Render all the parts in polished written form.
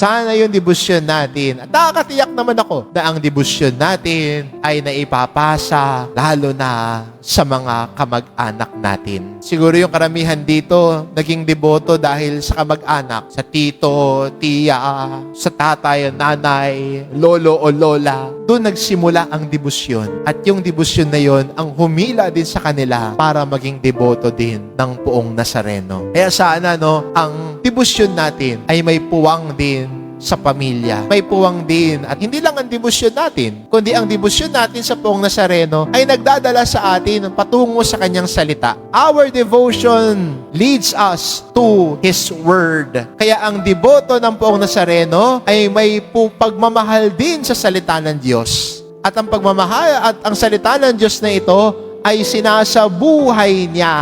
Sana yung debosyon natin. At nakakatiyak naman ako na ang debosyon natin ay naipapasa lalo na sa mga kamag-anak natin. Siguro yung karamihan dito naging deboto dahil sa kamag-anak, sa tito, tiya, sa tatay, nanay, lolo o lola. Doon nagsimula ang debosyon. At yung debosyon na yon ang humila din sa kanila para maging deboto din ng Poong Nazareno. Kaya sana ang debosyon natin ay may puwang din sa pamilya. May puwang din. At hindi lang ang debosyon natin, kundi ang debosyon natin sa Poong Nazareno ay nagdadala sa atin patungo sa kanyang salita. Our devotion leads us to His Word. Kaya ang deboto ng Poong Nazareno ay may pagmamahal din sa salita ng Diyos. At ang pagmamahal at ang salita ng Diyos na ito ay sinasabuhay niya.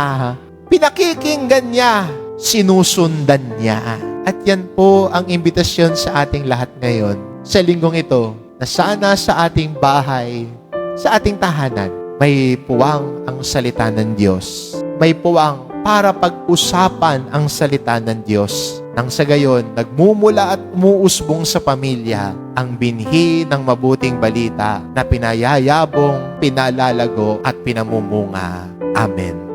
Pinakikinggan niya. Sinusundan niya. At yan po ang imbitasyon sa ating lahat ngayon sa linggong ito, na sana sa ating bahay, sa ating tahanan, may puwang ang salita ng Diyos. May puwang para pag-usapan ang salita ng Diyos. Nang sa gayon, nagmumula at umuusbong sa pamilya ang binhi ng mabuting balita na pinayayabong, pinalalago at pinamumunga. Amen.